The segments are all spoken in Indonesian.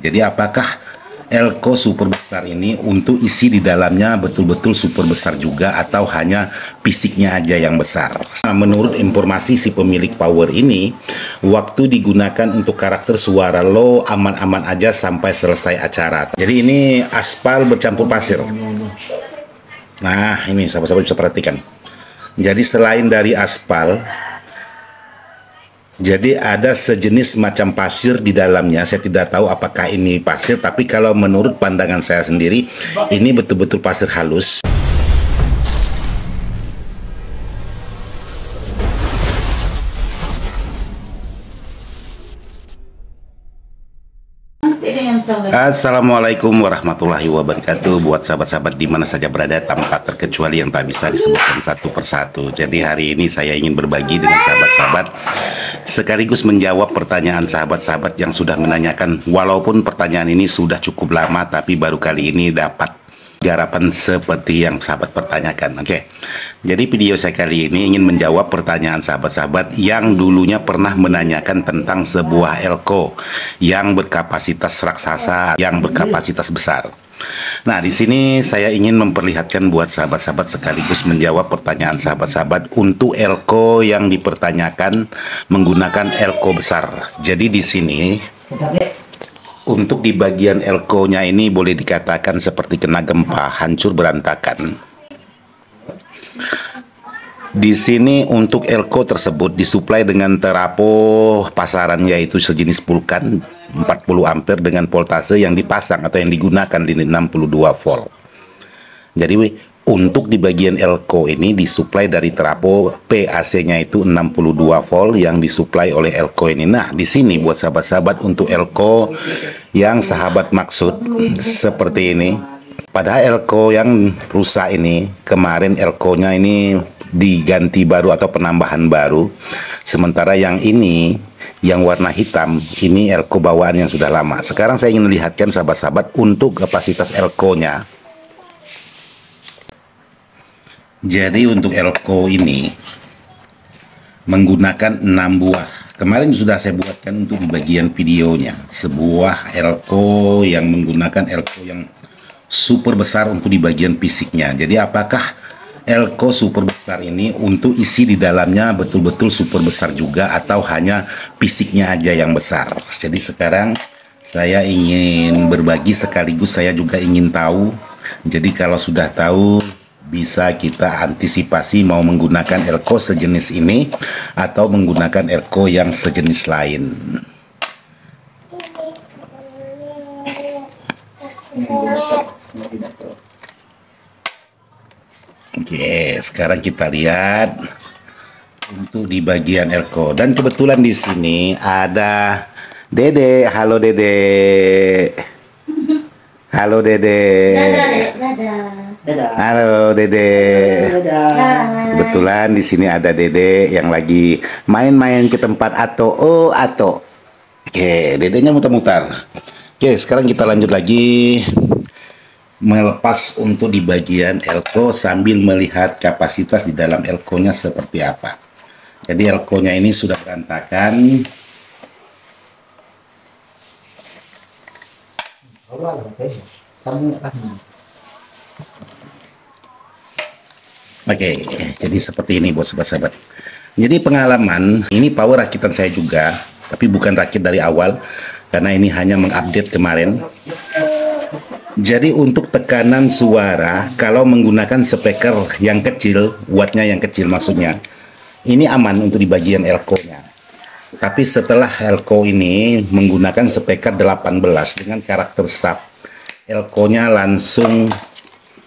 Jadi apakah elko super besar ini untuk isi di dalamnya betul-betul super besar juga atau hanya fisiknya aja yang besar? Nah, menurut informasi si pemilik power ini, waktu digunakan untuk karakter suara low aman-aman aja sampai selesai acara. Jadi ini aspal bercampur pasir. Nah, ini sahabat-sahabat bisa perhatikan. Jadi selain dari aspal, jadi ada sejenis macam pasir di dalamnya. Saya tidak tahu apakah ini pasir, tapi kalau menurut pandangan saya sendiri, ini betul-betul pasir halus. Assalamualaikum warahmatullahi wabarakatuh. Buat sahabat-sahabat di mana saja berada, tanpa terkecuali yang tak bisa disebutkan satu persatu. Jadi hari ini saya ingin berbagi dengan sahabat-sahabat, sekaligus menjawab pertanyaan sahabat-sahabat yang sudah menanyakan. Walaupun pertanyaan ini sudah cukup lama, tapi baru kali ini dapat garapan seperti yang sahabat pertanyakan. Oke, jadi video saya kali ini ingin menjawab pertanyaan sahabat-sahabat yang dulunya pernah menanyakan tentang sebuah elko yang berkapasitas raksasa, yang berkapasitas besar. Nah, di sini saya ingin memperlihatkan buat sahabat-sahabat sekaligus menjawab pertanyaan sahabat-sahabat untuk elko yang dipertanyakan menggunakan elko besar. Jadi di sini untuk di bagian elko-nya ini boleh dikatakan seperti kena gempa, hancur berantakan. Di sini untuk elko tersebut disuplai dengan terapo pasaran, yaitu sejenis pulkan 40 ampere dengan voltase yang dipasang atau yang digunakan di 62 volt. Jadi untuk di bagian elko ini disuplai dari terapo PAC-nya itu 62 volt yang disuplai oleh elko ini. Nah, di sini buat sahabat-sahabat untuk elko yang sahabat maksud seperti ini. Padahal elko yang rusak ini, kemarin elko-nya ini diganti baru atau penambahan baru. Sementara yang ini, yang warna hitam, ini elko bawaan yang sudah lama. Sekarang saya ingin melihatkan sahabat-sahabat untuk kapasitas elko-nya. Jadi untuk elko ini menggunakan 6 buah. Kemarin sudah saya buatkan untuk di bagian videonya, sebuah elko yang menggunakan elko yang super besar untuk di bagian fisiknya. Jadi apakah elko super besar ini untuk isi di dalamnya betul-betul super besar juga atau hanya fisiknya aja yang besar? Jadi sekarang saya ingin berbagi, sekaligus saya juga ingin tahu. Jadi kalau sudah tahu, bisa kita antisipasi mau menggunakan elko sejenis ini atau menggunakan elko yang sejenis lain. Oke, sekarang kita lihat untuk di bagian elko, dan kebetulan di sini ada Dede. Halo Dede. Halo Dede. Halo Dede. Kebetulan di sini ada Dede yang lagi main-main ke tempat Ato. Oh, Ato. Oke, Dedenya mutar-mutar. Oke, sekarang kita lanjut lagi melepas untuk di bagian elko sambil melihat kapasitas di dalam elko-nya seperti apa. Jadi elko-nya ini sudah berantakan. Oke, jadi seperti ini buat sahabat-sahabat. Jadi pengalaman ini power rakitan saya juga, tapi bukan rakit dari awal karena ini hanya mengupdate kemarin. Jadi untuk tekanan suara kalau menggunakan speaker yang kecil, wattnya yang kecil maksudnya, ini aman untuk di bagian elko-nya. Tapi setelah elko ini menggunakan speaker 18 dengan karakter sub, elko-nya langsung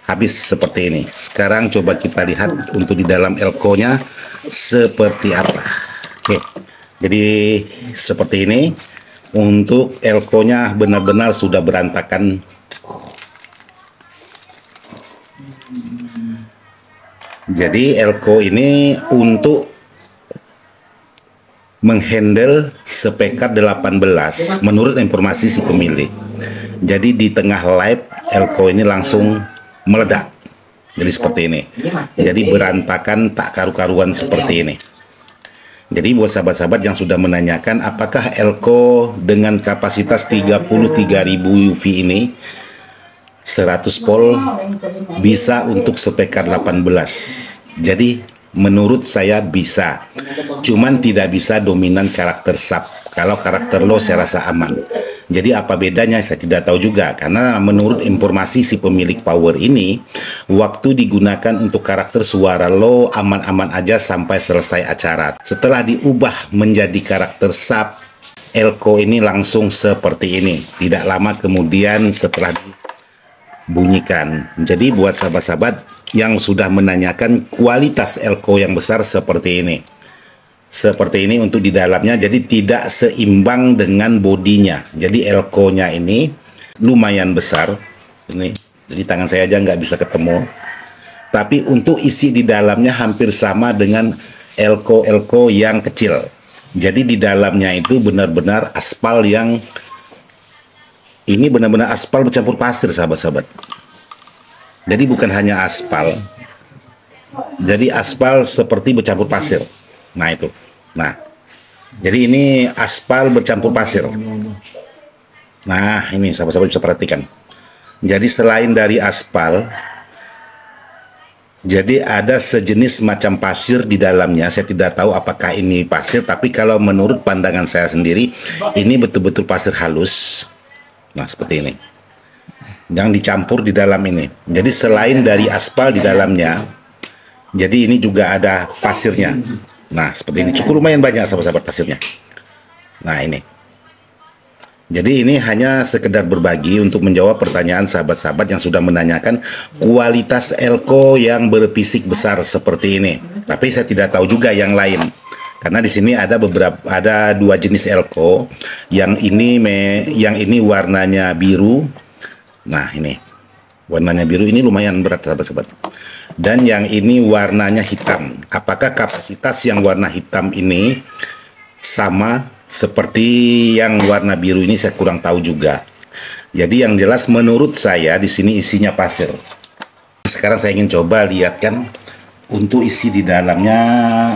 habis seperti ini. Sekarang coba kita lihat untuk di dalam elko-nya seperti apa. Oke, jadi seperti ini. Untuk elko-nya benar-benar sudah berantakan. Jadi elko ini untuk menghandle speaker 18 menurut informasi si pemilik. Jadi di tengah live elko ini langsung meledak. Jadi seperti ini. Jadi berantakan tak karu-karuan seperti ini. Jadi buat sahabat-sahabat yang sudah menanyakan apakah Elko dengan kapasitas 33.000 UV ini 100 volt bisa untuk speaker 18. Jadi menurut saya bisa, cuman tidak bisa dominan karakter sub. Kalau karakter low saya rasa aman. Jadi apa bedanya saya tidak tahu juga, karena menurut informasi si pemilik power ini, waktu digunakan untuk karakter suara low aman-aman aja sampai selesai acara. Setelah diubah menjadi karakter sub, Elko ini langsung seperti ini. Tidak lama kemudian setelah bunyikan. Jadi buat sahabat-sahabat yang sudah menanyakan kualitas Elko yang besar seperti ini. Seperti ini untuk di dalamnya, jadi tidak seimbang dengan bodinya. Jadi Elko-nya ini lumayan besar. Ini, jadi tangan saya aja nggak bisa ketemu. Tapi untuk isi di dalamnya hampir sama dengan Elko yang kecil. Jadi di dalamnya itu benar-benar aspal yang ini benar-benar aspal bercampur pasir, sahabat-sahabat. Jadi bukan hanya aspal. Jadi aspal seperti bercampur pasir. Nah itu. Nah, jadi ini aspal bercampur pasir. Nah, ini sahabat-sahabat bisa perhatikan. Jadi selain dari aspal, jadi ada sejenis macam pasir di dalamnya. Saya tidak tahu apakah ini pasir, tapi kalau menurut pandangan saya sendiri, ini betul-betul pasir halus. Nah, seperti ini. Yang dicampur di dalam ini. Jadi selain dari aspal di dalamnya, jadi ini juga ada pasirnya. Nah, seperti ini. Cukup lumayan banyak sahabat-sahabat pasirnya. Nah, ini. Jadi ini hanya sekedar berbagi untuk menjawab pertanyaan sahabat-sahabat yang sudah menanyakan kualitas Elko yang berfisik besar seperti ini. Tapi saya tidak tahu juga yang lain. Karena di sini ada dua jenis Elko. Yang ini warnanya biru. Nah, ini. Warnanya biru ini lumayan berat sahabat-sahabat. Dan yang ini warnanya hitam. Apakah kapasitas yang warna hitam ini sama seperti yang warna biru ini, saya kurang tahu juga. Jadi yang jelas menurut saya di sini isinya pasir. Sekarang saya ingin coba lihatkan untuk isi di dalamnya,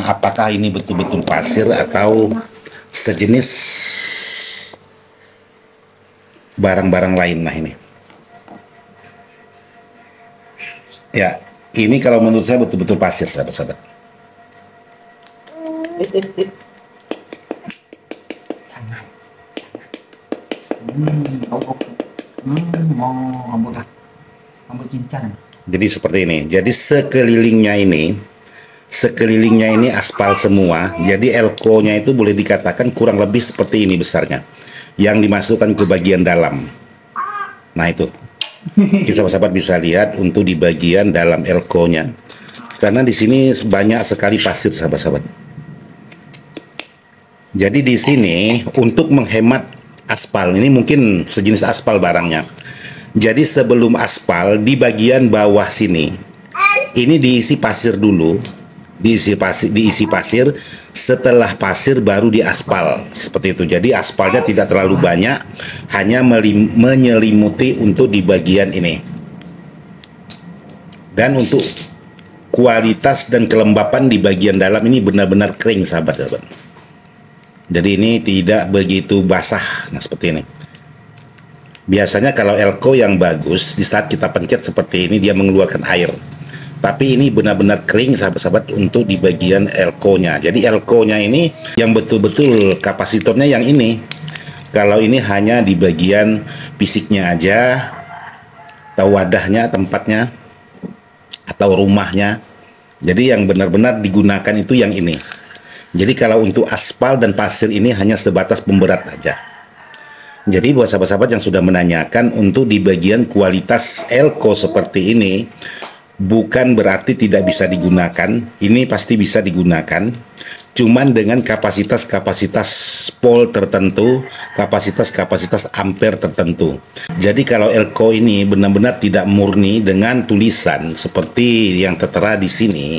apakah ini betul-betul pasir atau sejenis barang-barang lain. Nah, ini. Ya, ini kalau menurut saya betul-betul pasir, sahabat-sahabat. Jadi seperti ini. Jadi sekelilingnya ini aspal semua. Jadi Elko-nya itu boleh dikatakan kurang lebih seperti ini besarnya, yang dimasukkan ke bagian dalam. Nah, itu. Sahabat-sahabat bisa lihat untuk di bagian dalam Elko-nya, karena di sini banyak sekali pasir, sahabat-sahabat. Jadi di sini untuk menghemat aspal, ini mungkin sejenis aspal barangnya. Jadi sebelum aspal di bagian bawah sini, ini diisi pasir dulu, diisi pasir. Setelah pasir baru diaspal seperti itu. Jadi aspalnya tidak terlalu banyak, hanya menyelimuti untuk di bagian ini. Dan untuk kualitas dan kelembapan di bagian dalam ini benar-benar kering, sahabat-sahabat. Jadi ini tidak begitu basah. Nah, seperti ini. Biasanya kalau Elko yang bagus, di saat kita pencet seperti ini dia mengeluarkan air. Tapi ini benar-benar kering, sahabat-sahabat, untuk di bagian Elko-nya. Jadi Elko-nya ini yang betul-betul kapasitornya yang ini. Kalau ini hanya di bagian fisiknya aja, atau wadahnya, tempatnya, atau rumahnya. Jadi yang benar-benar digunakan itu yang ini. Jadi kalau untuk aspal dan pasir ini hanya sebatas pemberat aja. Jadi buat sahabat-sahabat yang sudah menanyakan untuk di bagian kualitas Elko seperti ini, bukan berarti tidak bisa digunakan. Ini pasti bisa digunakan, cuman dengan kapasitas-kapasitas volt tertentu, kapasitas-kapasitas ampere tertentu. Jadi kalau Elko ini benar-benar tidak murni dengan tulisan seperti yang tertera di sini,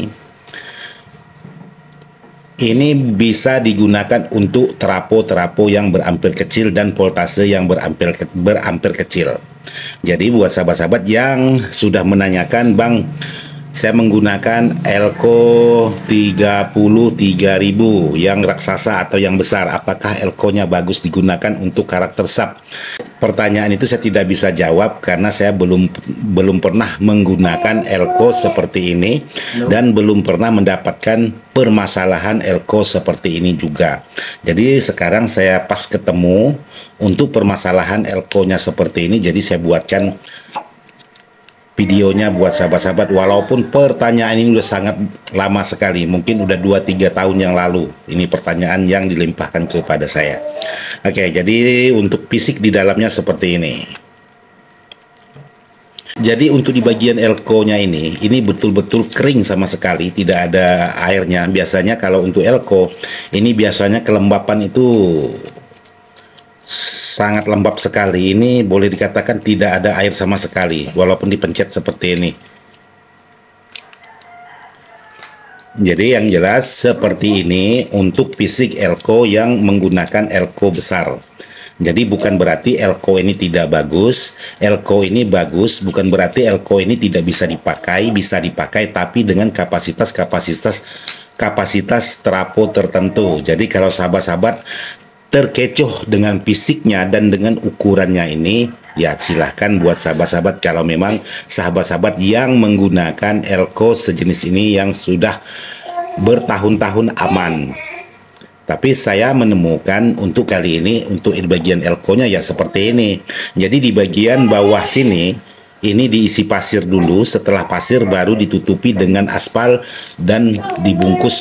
ini bisa digunakan untuk terapo-terapo yang berampere kecil dan voltase yang berampere kecil. Jadi buat sahabat-sahabat yang sudah menanyakan, Bang, Saya menggunakan Elko 33.000 yang raksasa atau yang besar. Apakah Elko-nya bagus digunakan untuk karakter sub? Pertanyaan itu saya tidak bisa jawab karena saya belum pernah menggunakan Elko seperti ini dan belum pernah mendapatkan permasalahan Elko seperti ini juga. Jadi sekarang saya pas ketemu untuk permasalahan Elko-nya seperti ini, jadi saya buatkan videonya buat sahabat-sahabat, walaupun pertanyaan ini udah sangat lama sekali, mungkin udah 2-3 tahun yang lalu ini pertanyaan yang dilimpahkan kepada saya. Oke, jadi untuk fisik di dalamnya seperti ini. Jadi untuk di bagian elko-nya ini betul-betul kering sama sekali, tidak ada airnya. Biasanya kalau untuk elko ini biasanya kelembapan itu sangat lembab sekali. Ini boleh dikatakan tidak ada air sama sekali walaupun dipencet seperti ini. Jadi yang jelas seperti ini untuk fisik elko yang menggunakan elko besar. Jadi bukan berarti elko ini tidak bagus. Elko ini bagus, bukan berarti elko ini tidak bisa dipakai. Bisa dipakai tapi dengan kapasitas trafo tertentu. Jadi kalau sahabat-sahabat terkecoh dengan fisiknya dan dengan ukurannya ini, ya silahkan buat sahabat-sahabat kalau memang sahabat-sahabat yang menggunakan elko sejenis ini yang sudah bertahun-tahun aman. Tapi saya menemukan untuk kali ini untuk bagian elko-nya ya seperti ini. Jadi di bagian bawah sini ini diisi pasir dulu, setelah pasir baru ditutupi dengan aspal dan dibungkus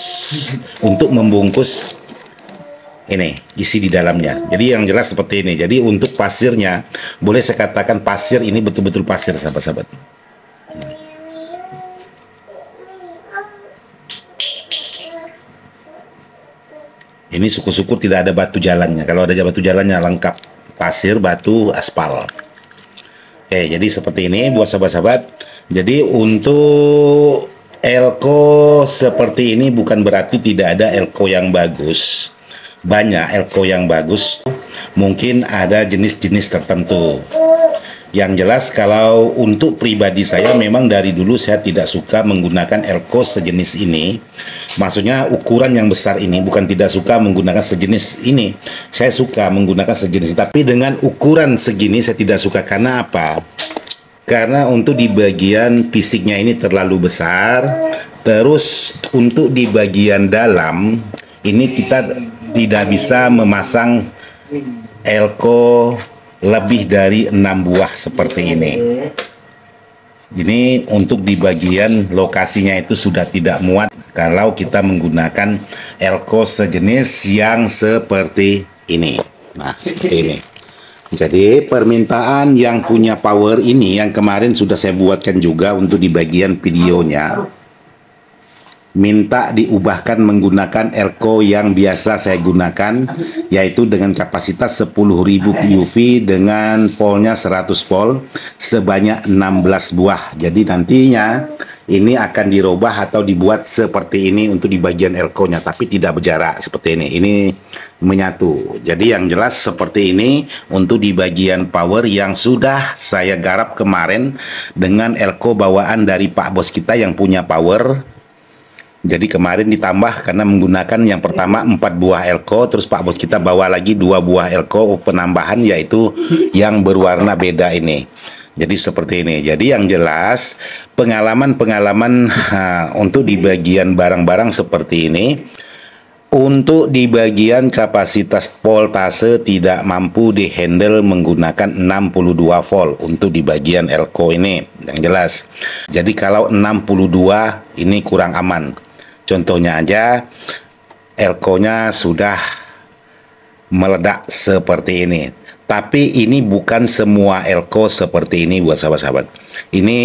untuk membungkus ini isi di dalamnya. Jadi yang jelas seperti ini. Jadi untuk pasirnya boleh saya katakan pasir ini betul-betul pasir sahabat-sahabat. Ini syukur-syukur tidak ada batu jalannya. Kalau ada batu jalannya lengkap pasir, batu, aspal. Oke, jadi seperti ini buat sahabat-sahabat. Jadi untuk elko seperti ini bukan berarti tidak ada elko yang bagus. Banyak elko yang bagus, mungkin ada jenis-jenis tertentu. Yang jelas kalau untuk pribadi saya memang dari dulu saya tidak suka menggunakan elko sejenis ini. Maksudnya ukuran yang besar ini, bukan tidak suka menggunakan sejenis ini. Saya suka menggunakan sejenis, tapi dengan ukuran segini saya tidak suka. Karena apa? Karena untuk di bagian fisiknya ini terlalu besar. Terus untuk di bagian dalam ini kita tidak bisa memasang elko lebih dari 6 buah seperti ini. Ini untuk di bagian lokasinya itu sudah tidak muat kalau kita menggunakan elko sejenis yang seperti ini. Nah, seperti ini. Jadi permintaan yang punya power ini yang kemarin sudah saya buatkan juga untuk di bagian videonya, minta diubahkan menggunakan elko yang biasa saya gunakan, yaitu dengan kapasitas 10.000 PUV dengan voltnya 100 volt sebanyak 16 buah. Jadi nantinya ini akan dirubah atau dibuat seperti ini untuk di bagian elko-nya, tapi tidak berjarak seperti ini. Ini menyatu. Jadi yang jelas seperti ini untuk di bagian power yang sudah saya garap kemarin dengan elko bawaan dari Pak Bos kita yang punya power. Jadi kemarin ditambah karena menggunakan yang pertama 4 buah elko, terus Pak Bos kita bawa lagi 2 buah elko penambahan, yaitu yang berwarna beda ini. Jadi seperti ini. Jadi yang jelas pengalaman-pengalaman untuk di bagian barang-barang seperti ini, untuk di bagian kapasitas voltase tidak mampu dihandle menggunakan 62 volt untuk di bagian elko ini, yang jelas. Jadi kalau 62 ini kurang aman. Contohnya aja elko-nya sudah meledak seperti ini. Tapi ini bukan semua elko seperti ini buat sahabat-sahabat. Ini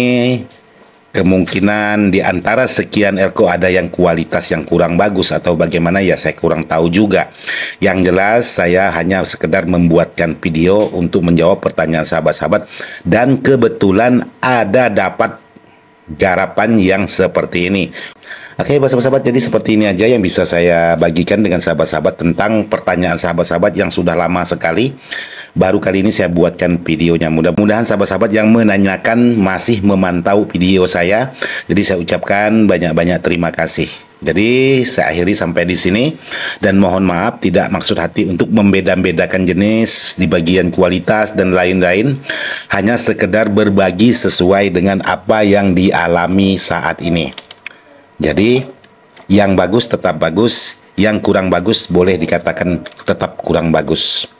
kemungkinan di antara sekian elko ada yang kualitas yang kurang bagus atau bagaimana ya saya kurang tahu juga. Yang jelas saya hanya sekedar membuatkan video untuk menjawab pertanyaan sahabat-sahabat, dan kebetulan ada dapat garapan yang seperti ini. Oke, sahabat-sahabat, jadi seperti ini aja yang bisa saya bagikan dengan sahabat-sahabat tentang pertanyaan sahabat-sahabat yang sudah lama sekali baru kali ini saya buatkan videonya. Mudah-mudahan sahabat-sahabat yang menanyakan masih memantau video saya. Jadi saya ucapkan banyak-banyak terima kasih. Jadi saya akhiri sampai di sini dan mohon maaf tidak maksud hati untuk membeda-bedakan jenis di bagian kualitas dan lain-lain, hanya sekedar berbagi sesuai dengan apa yang dialami saat ini. Jadi yang bagus tetap bagus, yang kurang bagus boleh dikatakan tetap kurang bagus.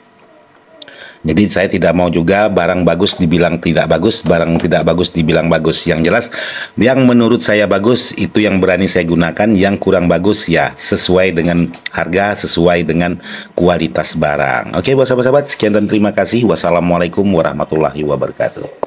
Jadi saya tidak mau juga barang bagus dibilang tidak bagus, barang tidak bagus dibilang bagus. Yang jelas, yang menurut saya bagus itu yang berani saya gunakan, yang kurang bagus ya sesuai dengan harga, sesuai dengan kualitas barang. Oke buat sahabat-sahabat, sekian dan terima kasih. Wassalamualaikum warahmatullahi wabarakatuh.